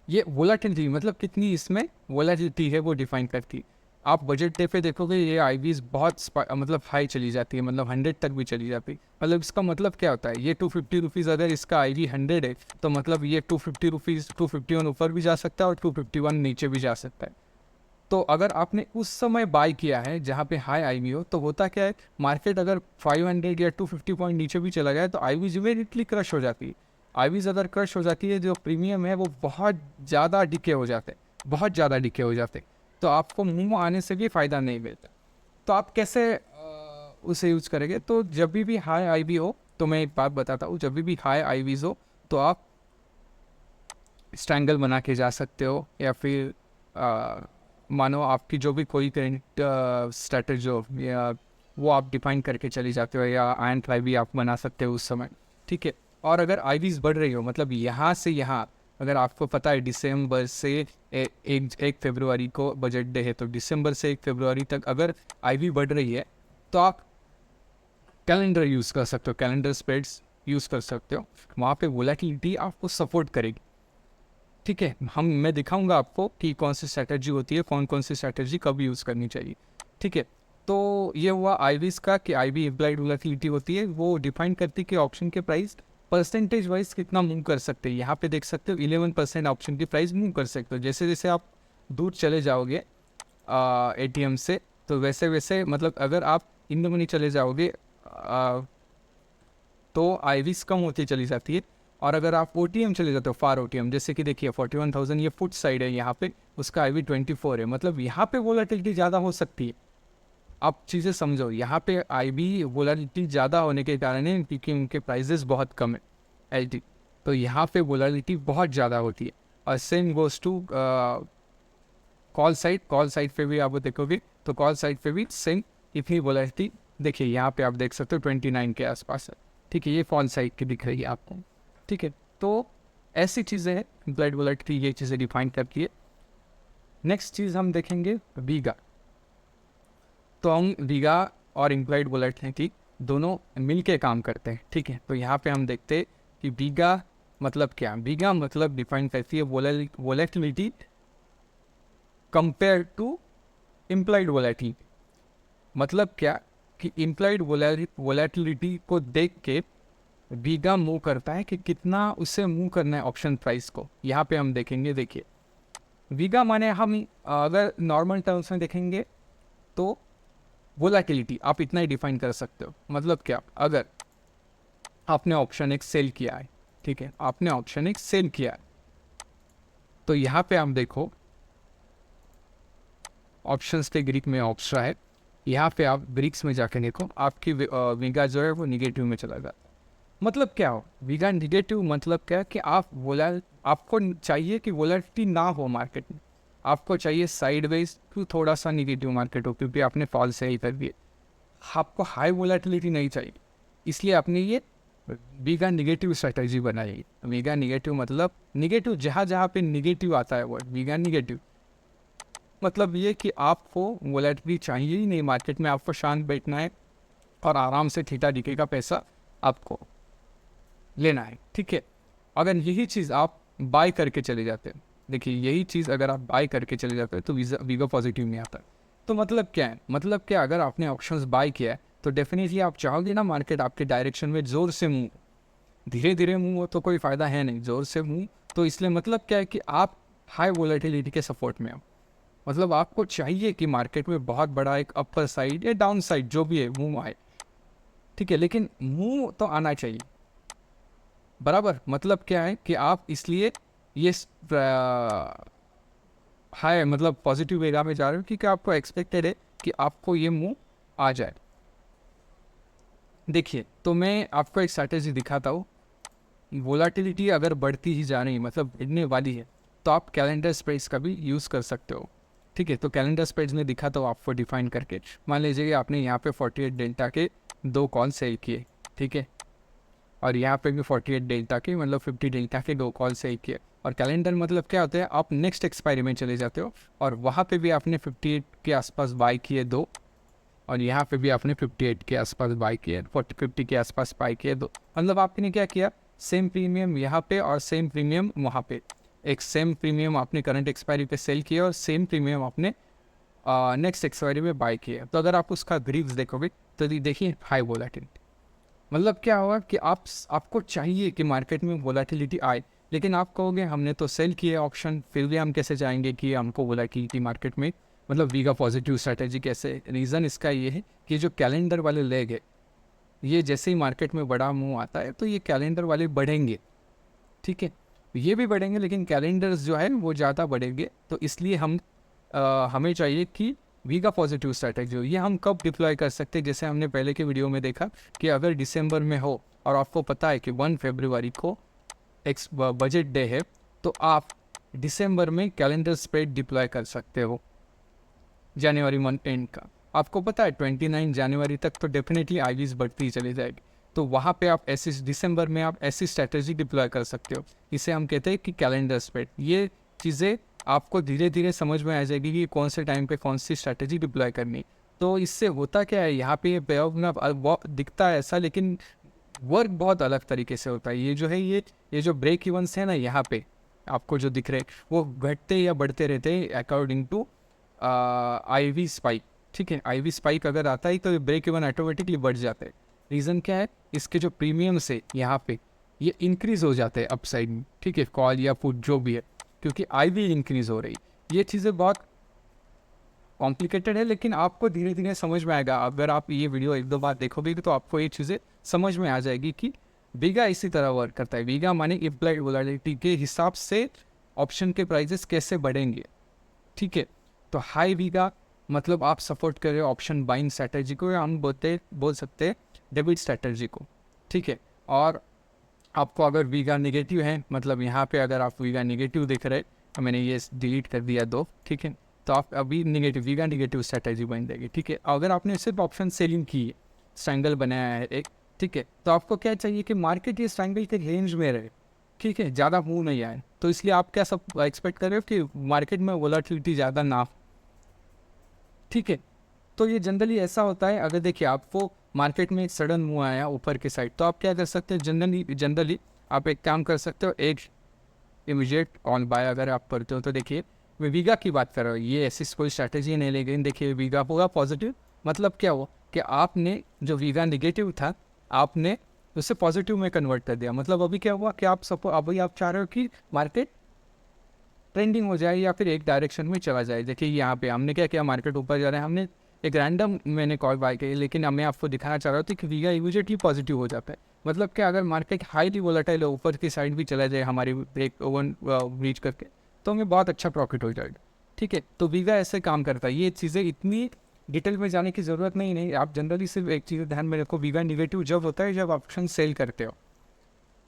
ये वोलाटिलिटी मतलब कितनी इसमें वोलाटिलिटी है वो डिफाइन करती है। आप बजट डे पे देखोगे ये आईवीज बहुत मतलब हाई चली जाती है, मतलब 100 तक भी चली जाती है। मतलब इसका मतलब क्या होता है, ये 250 रुपीज़ अगर इसका आईवी 100 है तो मतलब ये 250 रुपीज़ 251 ऊपर भी जा सकता है और 251 नीचे भी जा सकता है। तो अगर आपने उस समय बाय किया है जहाँ पे हाई आईवी हो, तो होता क्या है, मार्केट अगर 500 या 250 पॉइंट नीचे भी चला गया तो आईवीज इमीडिएटली क्रश हो जाती है। आईवीज अगर क्रश हो जाती है, जो प्रीमियम है वो बहुत ज़्यादा डिके हो जाते हैं, बहुत ज़्यादा डिके हो जाते हैं, तो आपको मुंह आने से भी फ़ायदा नहीं मिलता। तो आप कैसे उसे यूज़ करेंगे, तो जब भी हाई आईवी हो, तो मैं एक बात बताता हूँ, जब भी हाई आईवीज हो तो आप स्ट्रैंगल बना के जा सकते हो, या फिर मानो आपकी जो भी कोई करेंट स्ट्रेटजी हो या वो आप डिफाइन करके चली जाते हो, या आयन ट्राई भी आप बना सकते हो उस समय, ठीक है। और अगर आईवीज बढ़ रही हो, मतलब यहाँ से यहाँ, अगर आपको पता है दिसंबर से एक फरवरी को बजट डे है, तो दिसंबर से 1 फरवरी तक अगर आईवी बढ़ रही है तो आप कैलेंडर यूज़ कर सकते हो, कैलेंडर स्प्रेड्स यूज़ कर सकते हो, वहाँ पे वोलेटिलिटी आपको सपोर्ट करेगी, ठीक है। मैं दिखाऊंगा आपको कि कौन सी स्ट्रैटेजी होती है, कौन कौन सी स्ट्रैटेजी कब यूज़ करनी चाहिए, ठीक है। तो ये हुआ आईवीज का कि आईवी इम्प्लाइड वोलेटिलिटी होती है, वो डिफाइन करती है कि ऑप्शन के प्राइस परसेंटेज वाइज कितना मूव कर सकते हैं। यहाँ पे देख सकते हो 11% ऑप्शन की प्राइस मूव कर सकते हो। जैसे जैसे आप दूर चले जाओगे एटीएम से, तो वैसे वैसे मतलब अगर आप इन मनी चले जाओगे तो आईवीज कम होती चली जाती है। और अगर आप ओटीएम चले जाते हो, फार ओटीएम, जैसे कि देखिए 41,000 ये फुट साइड है यहाँ पे, उसका आईवी 24 है, मतलब यहाँ पे वोलेटिलिटी ज़्यादा हो सकती है। आप चीज़ें समझो, यहाँ पे आईवी वोलेटिलिटी ज़्यादा होने के कारण है क्योंकि उनके प्राइजेस बहुत कम है एलटी, तो यहाँ पे वोलेटिलिटी बहुत ज़्यादा होती है। और same goes to call side पे भी आप देखोगे तो कॉल साइड पे भी सेम इतनी वोलेटिलिटी, देखिए यहाँ पे आप देख सकते हो 29 के आसपास है, ठीक है। ये कॉल साइड की दिख रही है आपको, ठीक है। तो ऐसी चीज़ें हैं, इम्प्लाइड वोलेटिलिटी ये चीज़ें डिफाइन करती है। नेक्स्ट चीज़ हम देखेंगे वीगा। तो हम वीगा और इम्प्लाइड वोलेटिलिटी दोनों मिल के काम करते हैं, ठीक है। तो यहाँ पे हम देखते हैं कि वीगा मतलब क्या, वीगा मतलब डिफाइन करती है volatility compare to implied volatility. मतलब क्या कि इम्प्लाइड वोलेटिलिटी को देख के वीगा मूव करता है कि कितना उसे मूव करना है ऑप्शन प्राइस को। यहाँ पे हम देखेंगे, देखिए वीगा माने हम अगर नॉर्मल टर्म्स में देखेंगे तो वोलेटिलिटी आप इतना ही डिफाइन कर सकते हो। मतलब क्या, अगर आपने ऑप्शन एक सेल किया है, ठीक है, आपने ऑप्शन एक सेल किया है, तो यहाँ पे हम देखो ऑप्शंस के ग्रीक में ऑप्शन है, यहाँ पे आप ग्रीक्स में जाके देखो आपकी वीगा जो है वो निगेटिव में चला जाता है। मतलब क्या हो वीगा निगेटिव, मतलब क्या कि आपको चाहिए कि वोलेटिलिटी ना हो मार्केट में, आपको चाहिए साइडवेज टू थोड़ा सा निगेटिव मार्केट हो, क्योंकि आपने फॉल से ही कर दिए। आपको हाई वोलेटिलिटी नहीं चाहिए, इसलिए आपने ये वीगा निगेटिव स्ट्रेटजी बनाई। वीगा निगेटिव मतलब निगेटिव, जहाँ जहाँ पे निगेटिव आता है वर्ड वीगा निगेटिव, मतलब ये कि आपको वोलेटिलिटी चाहिए ही नहीं मार्केट में, आपको शांत बैठना है और आराम से थीटा डीके का पैसा आपको लेना है, ठीक है। अगर यही चीज़ आप बाय करके चले जाते हैं, देखिए यही चीज़ अगर आप बाय करके चले जाते हैं तो वीगा पॉजिटिव में आता है। तो मतलब क्या है, मतलब क्या, अगर आपने ऑप्शंस बाय किया है तो डेफिनेटली आप चाहोगे ना मार्केट आपके डायरेक्शन में ज़ोर से मूव, धीरे धीरे मूव हो तो कोई फ़ायदा है नहीं, ज़ोर से मूव। तो इसलिए मतलब क्या है कि आप हाई वोलेटिलिटी के सपोर्ट में हो, मतलब आपको चाहिए कि मार्केट में बहुत बड़ा एक अपर साइड या डाउन साइड जो भी है मूव आए, ठीक है, लेकिन मूव तो आना चाहिए बराबर। मतलब क्या है कि आप इसलिए ये हाई मतलब पॉजिटिव वेगा में जा रहे हो क्योंकि आपको एक्सपेक्टेड है कि आपको ये मूव आ जाए। देखिए तो मैं आपको एक स्ट्रैटेजी दिखाता हूँ। वोलाटिलिटी अगर बढ़ती ही जा रही मतलब बढ़ने वाली है तो आप कैलेंडर स्प्रेड्स का भी यूज़ कर सकते हो। ठीक है, तो कैलेंडर स्प्रेड्स में दिखा तो आपको डिफाइन करके मान लीजिए कि आपने यहाँ पे 48 डेल्टा के 2 कॉल सेल किए, ठीक है, और यहाँ पे भी 48 डेल्टा के मतलब 50 डेल्टा के 2 कॉल सेल किए। और कैलेंडर मतलब क्या होता है, आप नेक्स्ट एक्सपायरी में चले जाते हो और वहाँ पे भी आपने 58 के आसपास बाई किए 2, और यहाँ पे भी आपने 58 के आसपास बाई किए, 50 के आसपास बाई किए 2। मतलब आपने क्या किया, सेम प्रीमियम यहाँ पे और सेम प्रीमियम वहाँ पे, एक सेम प्रीमियम आपने करंट एक्सपायरी पे सेल किया और सेम प्रीमियम आपने नेक्स्ट एक्सपायरी में बाई किया। तो अगर आप उसका ग्रीव्स देखोगे तो देखिए हाई वोलेटिलिटी। मतलब क्या होगा कि आपको चाहिए कि मार्केट में वोलेटिलिटी आए, लेकिन आप कहोगे हमने तो सेल किया ऑप्शन, फिर भी हम कैसे जाएंगे कि हमको वोलेटिलिटी मार्केट में, मतलब वी का पॉजिटिव स्ट्रैटेजी कैसे। रीज़न इसका ये है कि जो कैलेंडर वाले लेग है, ये जैसे ही मार्केट में बड़ा मूव आता है तो ये कैलेंडर वाले बढ़ेंगे, ठीक है, ये भी बढ़ेंगे लेकिन कैलेंडर्स जो है वो ज़्यादा बढ़ेंगे। तो इसलिए हमें चाहिए कि वी का पॉजिटिव स्ट्रैटेजी हो। ये हम कब डिप्लॉय कर सकते हैं, जैसे हमने पहले के वीडियो में देखा कि अगर दिसंबर में हो और आपको पता है कि 1 फरवरी को बजट डे है, तो आप दिसंबर में कैलेंडर स्प्रेड डिप्लॉय कर सकते हो जनवरी मंथ एंड का। आपको पता है 29 जनवरी तक तो डेफिनेटली आईवीज बढ़ती ही चली जाएगी, तो वहाँ पे आप ऐसी दिसंबर में आप ऐसी स्ट्रैटेजी डिप्लॉय कर सकते हो। इसे हम कहते हैं कि कैलेंडर स्प्रेड। ये चीज़ें आपको धीरे धीरे समझ में आ जाएगी कि कौन से टाइम पे कौन सी स्ट्रैटेजी डिप्लॉय करनी। तो इससे होता क्या है, यहाँ पे पे ऑफ ना दिखता है ऐसा, लेकिन वर्क बहुत अलग तरीके से होता है। ये जो है ये जो ब्रेक इवंस है ना, यहाँ पे आपको जो दिख रहे वो घटते या बढ़ते रहते हैं अकॉर्डिंग टू आईवी स्पाइक। ठीक है, आईवी स्पाइक अगर आता है तो ब्रेक इवन ऑटोमेटिकली बढ़ जाता है। रीज़न क्या है, इसके जो प्रीमियम से यहाँ पे ये इंक्रीज़ हो जाते हैं अपसाइड में, ठीक है, कॉल या पुट जो भी है, क्योंकि आईवी इंक्रीज़ हो रही। ये चीज़ें बहुत कॉम्प्लिकेटेड है, लेकिन आपको धीरे धीरे समझ में आएगा। अगर आप ये वीडियो 1-2 बार देखोगे तो आपको ये चीज़ें समझ में आ जाएगी कि वीगा इसी तरह वर्क करता है। वीगा माने इम्प्लाइड वोलेटिलिटी के हिसाब से ऑप्शन के प्राइजेस कैसे बढ़ेंगे, ठीक है। तो हाई वीगा मतलब आप सपोर्ट कर रहे हो ऑप्शन बाइंग स्ट्रैटेजी को, या हम बोल सकते हैं डेबिट स्ट्रैटेजी को, ठीक है। और आपको अगर वीगा नेगेटिव है, मतलब यहाँ पे अगर आप वीगा नेगेटिव देख रहे हैं, मैंने ये डिलीट कर दिया 2, ठीक है, तो आप अभी नेगेटिव वीगा नेगेटिव स्ट्रैटेजी बन जाएगी, ठीक है। अगर आपने सिर्फ ऑप्शन सेलिंग की है, स्ट्रैंगल बनाया है एक, ठीक है, तो आपको क्या चाहिए कि मार्केट ये स्ट्रैंगल के रेंज में रहे, ठीक है, ज़्यादा मूव नहीं आए। तो इसलिए आप क्या सब एक्सपेक्ट कर रहे हो कि मार्केट में वोलेटिलिटी ज़्यादा ना, ठीक है। तो ये जनरली ऐसा होता है। अगर देखिए आपको मार्केट में एक सडन मूव आया ऊपर के साइड, तो आप क्या कर सकते हैं, जनरली आप एक काम कर सकते हो, एक इमीडिएट ऑन बाय अगर आप करते हो। तो देखिए मैं वीगा की बात कर रहा हूँ, ये ऐसी कोई स्ट्रैटेजी नहीं, लेकिन देखिए वीगा होगा पॉजिटिव, मतलब क्या हुआ कि आपने जो वीगा नेगेटिव था आपने उसे पॉजिटिव में कन्वर्ट कर दिया। मतलब अभी क्या हुआ कि अभी आप चाह रहे हो कि मार्केट ट्रेंडिंग हो जाए या फिर एक डायरेक्शन में चला जाए। देखिए यहाँ पे हमने क्या किया, मार्केट ऊपर जा रहा है, हमने एक रैंडम मैंने कॉल बाय की, लेकिन मैं आपको दिखाना चाह रहा था कि वीगा इमीडिएटली पॉजिटिव हो जाता है। मतलब क्या, अगर मार्केट हाईली वोलेटाइल ऊपर की साइड भी चला जाए हमारी ब्रेक ओवन रीच करके, तो हमें बहुत अच्छा प्रॉफिट हो जाएगा, ठीक है। तो वीगा ऐसे काम करता है। ये चीज़ें इतनी डिटेल में जाने की ज़रूरत नहीं, आप जनरली सिर्फ एक चीज़ ध्यान में रखो, वीगा निगेटिव जब होता है जब ऑप्शन सेल करते हो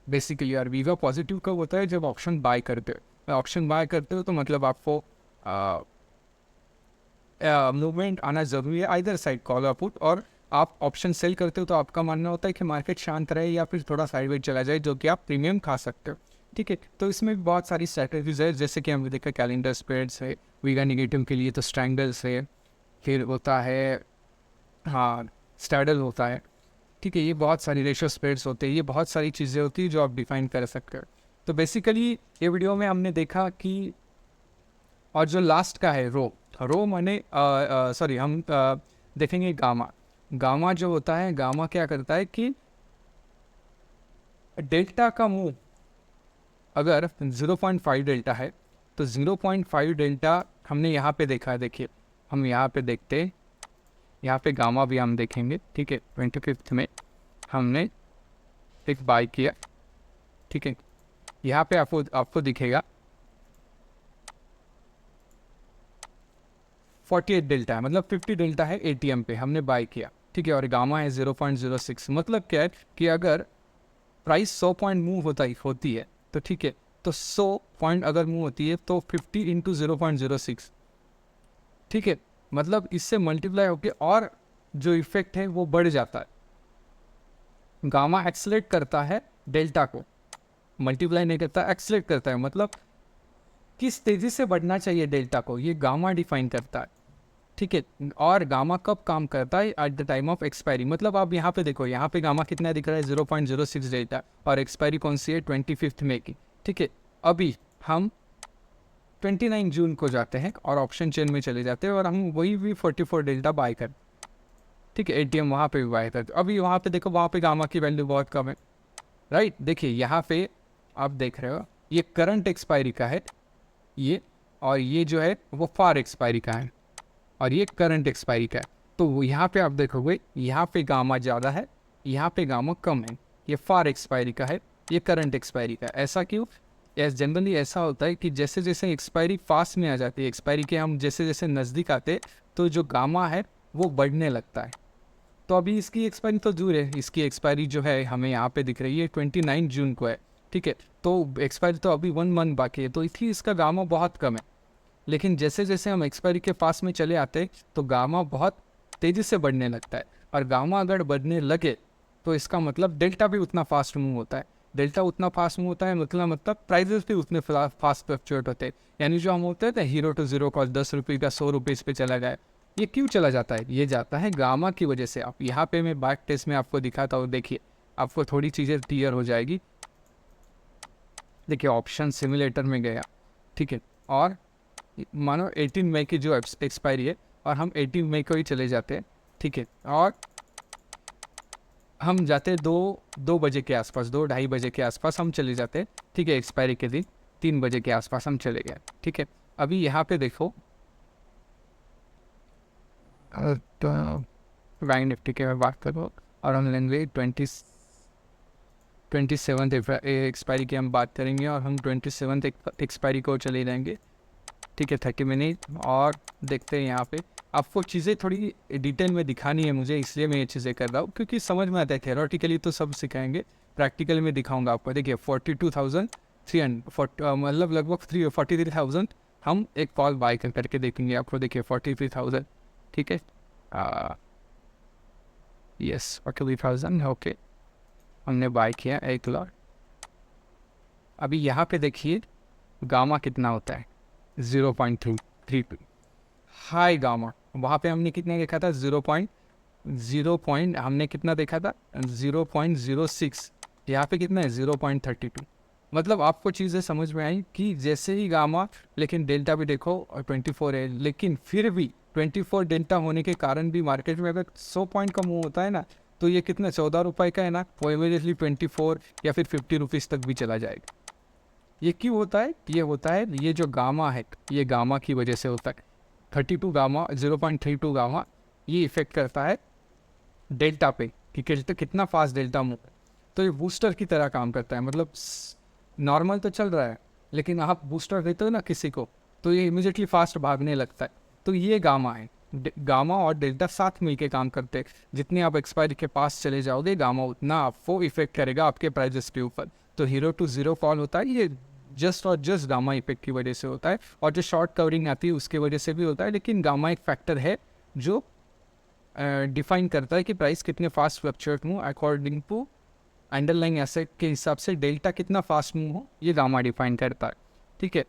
बेसिकली, और वीगा पॉजिटिव कब होता है जब ऑप्शन बाय करते हो। ऑप्शन बाय करते हो तो मतलब आपको मूवमेंट आना ज़रूरी है आइदर साइड, कॉल और पुट। और आप ऑप्शन सेल करते हो तो आपका मानना होता है कि मार्केट शांत रहे या फिर थोड़ा साइडवेज चला जाए, जो कि आप प्रीमियम खा सकते हो, ठीक है। तो इसमें भी बहुत सारी स्ट्रैटेजीज है, जैसे कि हमने देखा कैलेंडर स्प्रेड्स है, वीगा निगेटिव के लिए तो स्ट्रैंगल्स है, फिर होता है हाँ स्टैडल होता है, ठीक है। ये बहुत सारी रेशो स्प्रेड्स होते हैं, ये बहुत सारी चीज़ें होती हैं जो आप डिफाइन कर सकते हो। तो बेसिकली ये वीडियो में हमने देखा कि, और जो लास्ट का है रो माने सॉरी हम देखेंगे गामा जो होता है, गामा क्या करता है कि डेल्टा का मूव अगर 0.5 डेल्टा है तो 0.5 डेल्टा हमने यहाँ पे देखा है। देखिए हम यहाँ पे देखते हैं, यहाँ पे गामा भी हम देखेंगे, ठीक है। 25 में हमने एक बाय किया, ठीक है। यहाँ पे आपको दिखेगा 48 डेल्टा है, मतलब 50 डेल्टा है ATM पे हमने बाय किया, ठीक है, और गामा है 0.06। मतलब क्या है कि अगर प्राइस 100 पॉइंट मूव होती है तो ठीक है, तो 100 पॉइंट अगर मूव होती है तो 50 इंटू 0.06, ठीक है, मतलब इससे मल्टीप्लाई होके और जो इफेक्ट है वो बढ़ जाता है। गामा एक्सेलेरेट करता है डेल्टा को, मल्टीप्लाई नहीं करता, एक्सेलेरेट करता है, मतलब किस तेजी से बढ़ना चाहिए डेल्टा को, ये गामा डिफाइन करता है, ठीक है। और गामा कब काम करता है? At the time of expiry. मतलब आप यहाँ पे देखो, यहाँ पे गामा कितना दिख रहा है? 0.06 डेल्टा, और एक्सपायरी कौन सी है? 25 मई की, ठीक है। अभी हम 29 जून को जाते हैं और ऑप्शन चेन में चले जाते हैं और हम वही भी 44 डेल्टा बाय कर, ठीक है, ATM वहाँ पे भी बाय करते। अभी वहाँ पे देखो, वहाँ पे गामा की वैल्यू बहुत कम है, राइट। देखिए यहाँ पे आप देख रहे हो, ये करंट एक्सपायरी का है ये, और ये जो है वो फार एक्सपायरी का है, और ये करंट एक्सपायरी का है। तो यहाँ पे आप देखोगे, यहाँ पे गामा ज़्यादा है, यहाँ पे गामा कम है। ये फार एक्सपायरी का है, ये करंट एक्सपायरी का है। ऐसा क्यों? जनरली ऐसा होता है कि जैसे जैसे एक्सपायरी फास्ट में आ जाती है, एक्सपायरी के हम जैसे जैसे नज़दीक आते, तो जो गामा है वो बढ़ने लगता है। तो अभी इसकी एक्सपायरी तो दूर है, इसकी एक्सपायरी जो है हमें यहाँ पे दिख रही है 29 जून को है, ठीक है। तो एक्सपायरी तो अभी 1 मंथ बाकी है, तो इसलिए इसका गामा बहुत कम है। लेकिन जैसे जैसे हम एक्सपायरी के पास में चले आते हैं तो गामा बहुत तेज़ी से बढ़ने लगता है, और गामा अगर बढ़ने लगे तो इसका मतलब डेल्टा भी उतना फास्ट मूव होता है। डेल्टा उतना फास्ट मूव होता है मतलब प्राइजेस भी उतने फास्ट फ्लक्चुएट होते हैं। यानी जो हम होते हैं 0 to 0 कॉल 10 रुपये का 100 रुपीज़ पे चला जाए, ये क्यों चला जाता है? ये जाता है गामा की वजह से। आप यहाँ पे मैं बैक टेस्ट में आपको दिखाता हूँ, देखिए आपको थोड़ी चीज़ें क्लियर हो जाएगी। देखिए ऑप्शन सिमुलेटर में गया, ठीक है, और मानो 18 मई की जो एक्सपायरी है, और हम 18 मई को ही चले जाते हैं, ठीक है, और हम जाते हैं 2 बजे के आसपास, 2-2:30 बजे के आसपास हम चले जाते हैं, ठीक है। एक्सपायरी के दिन 3 बजे के आसपास हम चले गए, ठीक है। अभी यहाँ पे देखो बैंक निफ्टी के बात करो, और हम लेंगे 27 एक्सपायरी की हम बात करेंगे, और हम 27 एक्सपायरी को चले जाएंगे, ठीक है, 30 मिनट। और देखते हैं यहाँ पे आपको चीज़ें थोड़ी डिटेल में दिखानी है मुझे, इसलिए मैं ये चीज़ें कर रहा हूँ, क्योंकि समझ में आता है। थेरोटिकली तो सब सिखाएंगे, प्रैक्टिकल में दिखाऊंगा आपको। देखिए 42,300 मतलब लगभग 43,000 हम एक कॉल बाय करके देखेंगे आपको। देखिए 43,000, ठीक है, यस 43,000, ओके, हमने बाय किया 1 लॉट। अभी यहाँ पे देखिए गामा कितना होता है? 0.32 हाई गामा। वहाँ पे हमने कितने देखा था? 0.0 हमने कितना देखा था? 0.06। यहाँ पे कितना है? 0.32। मतलब आपको चीज़ें समझ में आई कि जैसे ही गामा, लेकिन डेल्टा भी देखो और 24 है, लेकिन फिर भी 24 डेल्टा होने के कारण भी मार्केट में अगर 100 पॉइंट का मूव होता है ना, तो ये कितना 14 रुपये का है ना, वो इमीडिएटली 24 या फिर 50 रुपीज़ तक भी चला जाएगा। ये क्यों होता है? ये होता है, ये जो गामा है, ये गामा की वजह से होता है। 32 गामा, 0.32 गामा, ये इफेक्ट करता है डेल्टा पे कि कितना फास्ट डेल्टा मूव। तो ये बूस्टर की तरह काम करता है। मतलब नॉर्मल तो चल रहा है, लेकिन आप बूस्टर देते हो ना किसी को, तो ये इमीडिएटली फास्ट भागने लगता है। तो ये गामा है। गामा और डेल्टा साथ मिलके काम करते हैं। जितने आप एक्सपायरी के पास चले जाओगे, गामा उतना आपको इफेक्ट करेगा आपके प्राइजेस के ऊपर। तो 0 to 0 कॉल होता है, ये जस्ट और जस्ट गामा इफेक्ट की वजह से होता है, और जो शॉर्ट कवरिंग आती है उसके वजह से भी होता है। लेकिन गामा एक फैक्टर है जो डिफाइन करता है कि प्राइस कितने fast fluctuate move according to underlying asset के हिसाब से डेल्टा कितना फास्ट मूव हो, ये गामा डिफाइन करता है, ठीक है।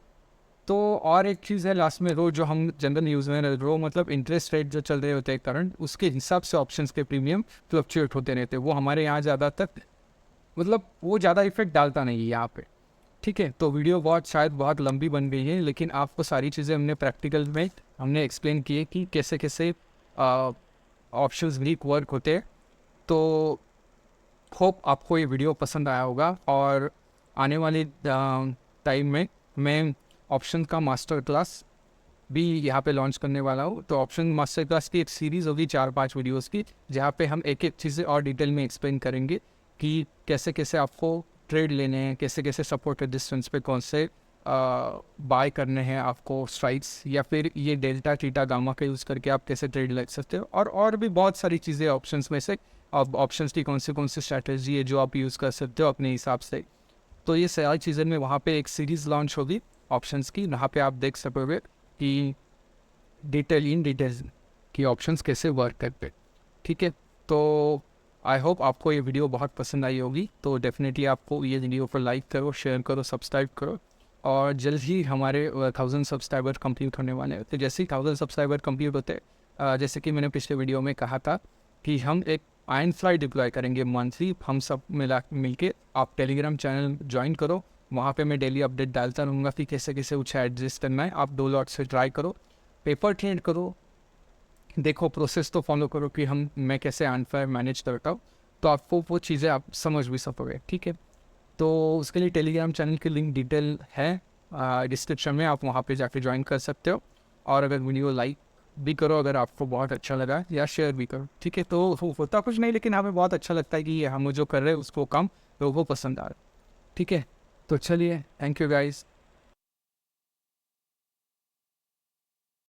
तो और एक चीज़ है लास्ट में, रो, जो हम जनरल यूज़ में, रो मतलब इंटरेस्ट रेट जो चल रहे होते हैं करंट, उसके हिसाब से ऑप्शंस के प्रीमियम फ्लक्चुएट होते रहते हैं। वो हमारे यहाँ ज़्यादातर मतलब वो ज़्यादा इफेक्ट डालता नहीं है यहाँ पे, ठीक है। तो वीडियो शायद बहुत लंबी बन गई है, लेकिन आपको सारी चीज़ें हमने प्रैक्टिकल में हमने एक्सप्लेन किए कि कैसे कैसे ऑप्शंस वीक वर्क होते हैं। तो होप आपको ये वीडियो पसंद आया होगा, और आने वाले टाइम में मैं ऑप्शन का मास्टर क्लास भी यहाँ पे लॉन्च करने वाला हूँ। तो ऑप्शन मास्टर क्लास की एक सीरीज़ होगी 4-5 वीडियोस की, जहाँ पे हम एक एक चीज़ें और डिटेल में एक्सप्लेन करेंगे कि कैसे कैसे आपको ट्रेड लेने हैं, कैसे कैसे सपोर्ट रेजिस्टेंस पे कौन से बाय करने हैं आपको स्ट्राइक्स, या फिर ये डेल्टा थीटा गामा का यूज़ करके आप कैसे ट्रेड लग सकते हो, और भी बहुत सारी चीज़ें ऑप्शंस में से। अब ऑप्शंस की कौन सी स्ट्रैटेजी है जो आप यूज़ कर सकते हो अपने हिसाब से। तो ये सारी चीज़ें में वहाँ पे एक सीरीज़ लॉन्च होगी ऑप्शंस की, वहाँ पे आप देख सकोगे कि डिटेल्स कि ऑप्शंस कैसे वर्क करते। ठीक है, तो आई होप आपको ये वीडियो बहुत पसंद आई होगी। तो डेफिनेटली आपको ये वीडियो को लाइक करो, शेयर करो, सब्सक्राइब करो, और जल्द ही हमारे 1000 सब्सक्राइबर कंप्लीट होने वाले हैं। तो जैसे ही 1000 सब्सक्राइबर कंप्लीट होते, जैसे कि मैंने पिछले वीडियो में कहा था कि हम एक आयन फ्लाई डिप्लॉय करेंगे मंथली, हम सब मिलके। आप टेलीग्राम चैनल ज्वाइन करो, वहाँ पे मैं डेली अपडेट डालता रहूँगा कि कैसे कैसे कुछ एडजस्ट करना है। आप 2 लॉट से ट्राई करो, पेपर ट्रेड करो, देखो प्रोसेस तो फॉलो करो कि मैं कैसे आयन मैनेज करता हूँ, तो आपको वो चीज़ें आप समझ भी सकोगे। ठीक है, तो उसके लिए टेलीग्राम चैनल की लिंक डिटेल है डिस्क्रिप्शन में, आप वहाँ पे जाके ज्वाइन कर सकते हो। और अगर वीडियो लाइक भी करो अगर आपको बहुत अच्छा लगा, या शेयर भी करो। ठीक है, तो होता कुछ नहीं, लेकिन हमें बहुत अच्छा लगता है कि हम जो कर रहे हैं उसको कम लोगों को पसंद आ रहा है। ठीक है, तो चलिए, थैंक यू गाइस।